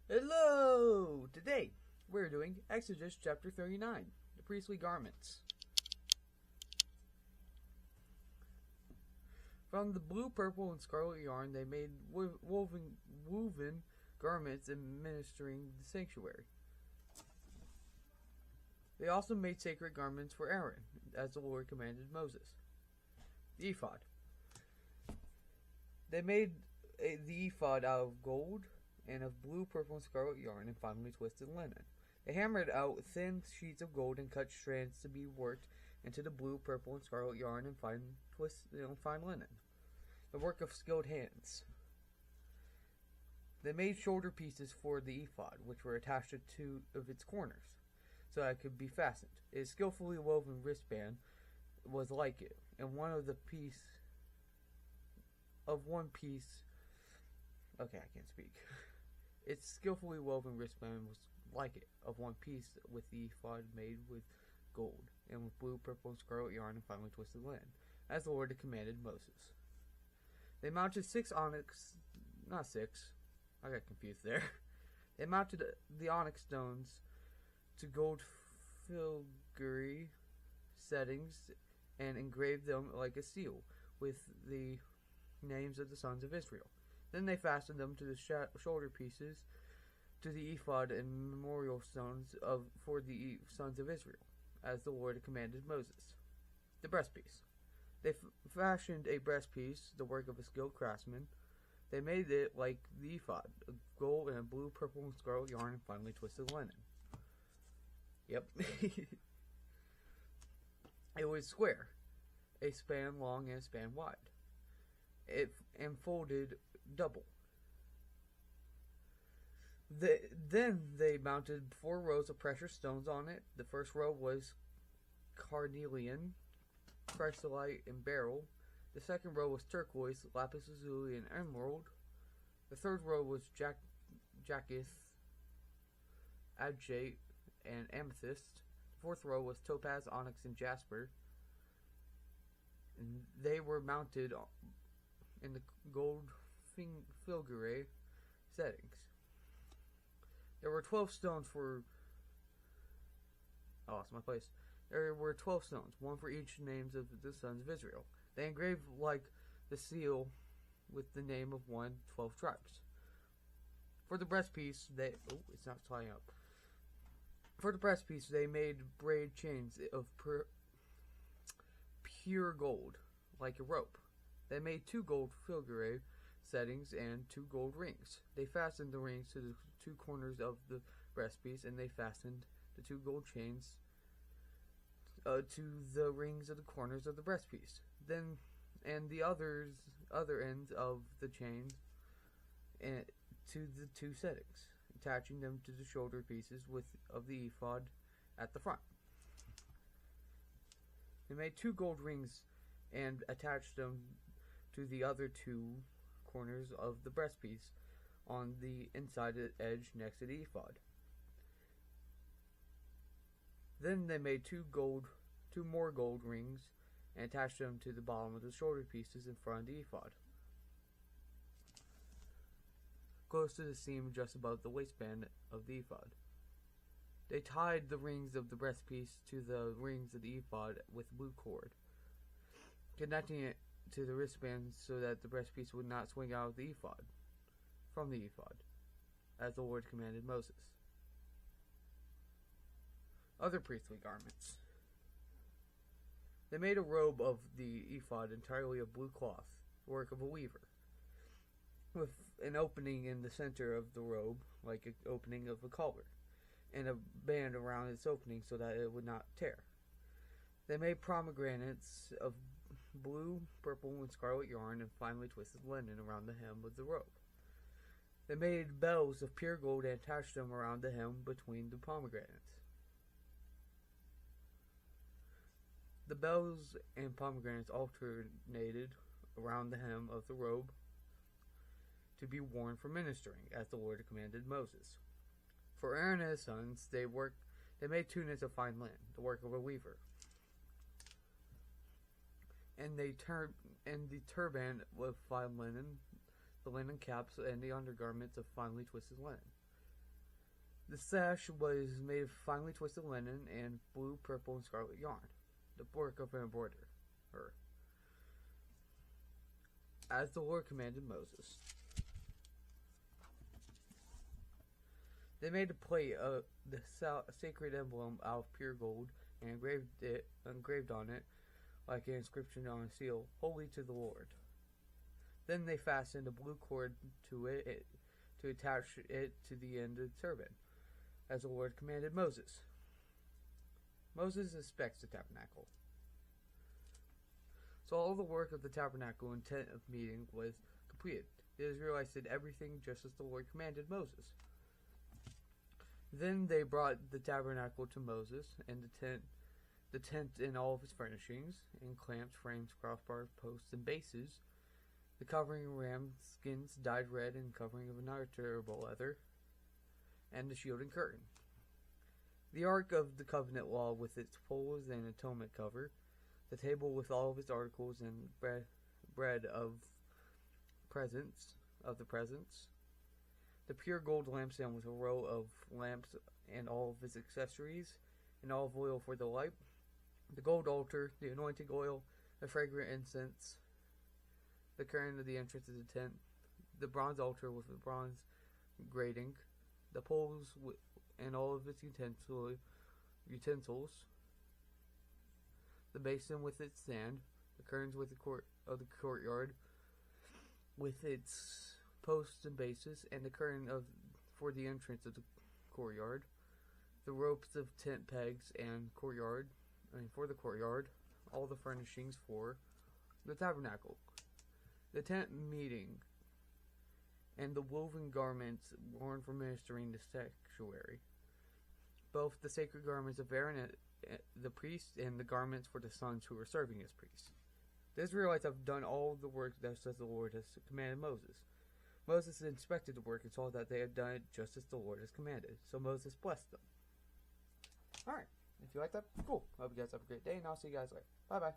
Hello! Today, we're doing Exodus chapter 39, the priestly garments. From the blue, purple, and scarlet yarn, they made woven garments administering the sanctuary. They also made sacred garments for Aaron, as the Lord commanded Moses. The ephod. They made the ephod out of gold and of blue, purple, and scarlet yarn and finely twisted linen. They hammered out thin sheets of gold and cut strands to be worked into the blue, purple, and scarlet yarn and fine linen. The work of skilled hands. They made shoulder pieces for the ephod, which were attached to two of its corners, so that it could be fastened. A skillfully woven wristband was like it, and one piece. Okay, I can't speak. Its skillfully woven wristband was like it, of one piece, with the ephod made with gold, and with blue, purple, and scarlet yarn and finely twisted linen, as the Lord had commanded Moses. They mounted I got confused there. They mounted the onyx stones to gold filigree settings and engraved them like a seal with the names of the sons of Israel. Then they fastened them to the shoulder pieces to the ephod and memorial stones for the sons of Israel, as the Lord had commanded Moses. The breastpiece. They fashioned a breastpiece, the work of a skilled craftsman. They made it like the ephod, of gold and blue, purple, and scarlet yarn and finely twisted linen. Yep. It was square, a span long and a span wide. It folded double. Then they mounted 4 rows of precious stones on it. The first row was carnelian, chrysolite, and beryl. The second row was turquoise, lapis lazuli, and emerald. The third row was jacinth, agate, and amethyst. The fourth row was topaz, onyx, and jasper. And they were mounted in the gold filigree settings. There were 12 stones for... I lost my place. There were 12 stones, one for each names of the sons of Israel. They engraved like the seal with the name of 12 tribes. For the breastpiece, it's not tying up. For the breastpiece, they made braid chains of pure gold, like a rope. They made 2 gold filigree settings and 2 gold rings. They fastened the rings to the 2 corners of the breastpiece, and they fastened the 2 gold chains to the rings of the corners of the breastpiece. Then, and the other ends of the chains to the 2 settings, attaching them to the shoulder pieces of the ephod at the front. They made 2 gold rings and attached them to the other 2 corners of the breastpiece on the inside edge next to the ephod. Then they made 2 more gold rings and attached them to the bottom of the shoulder pieces in front of the ephod, close to the seam just above the waistband of the ephod. They tied the rings of the breastpiece to the rings of the ephod with blue cord, connecting it to the wristband so that the breastpiece would not swing out of the ephod, from the ephod, as the Lord commanded Moses. Other priestly garments. They made a robe of the ephod entirely of blue cloth, the work of a weaver, with an opening in the center of the robe, like an opening of a collar, and a band around its opening so that it would not tear. They made pomegranates of blue, purple, and scarlet yarn and finely twisted linen around the hem of the robe. They made bells of pure gold and attached them around the hem between the pomegranates. The bells and pomegranates alternated around the hem of the robe to be worn for ministering, as the Lord commanded Moses. For Aaron and his sons, they made tunics of fine linen, the work of a weaver. And the turban of fine linen, the linen caps, and the undergarments of finely twisted linen. The sash was made of finely twisted linen and blue, purple, and scarlet yarn, the work of an embroiderer, as the Lord commanded Moses. They made a plate of the sacred emblem out of pure gold and engraved on it, like an inscription on a seal, "Holy to the Lord." Then they fastened a blue cord to it to attach it to the end of the turban, as the Lord commanded Moses. Moses inspects the tabernacle. So all the work of the tabernacle and tent of meeting was completed. The Israelites did everything just as the Lord commanded Moses. Then they brought the tabernacle to Moses, and the tent and all of its furnishings, and clamps, frames, crossbars, posts, and bases, the covering of ram skins dyed red and covering of another terrible leather, and the shield and curtain. The Ark of the Covenant Law with its poles and atonement cover, the table with all of its articles and bread of the presence, the pure gold lampstand with a row of lamps and all of its accessories, and olive oil for the light, the gold altar, the anointing oil, the fragrant incense, the curtain of the entrance of the tent, the bronze altar with the bronze grating, the poles and all of its utensils, the basin with its stand, the curtains with the courtyard with its posts and bases, and the curtain for the entrance of the courtyard, the ropes of tent pegs and for the courtyard, all the furnishings for the tabernacle, the tent meeting, and the woven garments worn for ministering the sanctuary, both the sacred garments of Aaron the priest and the garments for the sons who were serving as priests. The Israelites have done all the work that says the Lord has commanded Moses. Moses inspected the work and saw that they had done it just as the Lord has commanded. So Moses blessed them. Alright, if you like that, cool. I hope you guys have a great day, and I'll see you guys later. Bye-bye.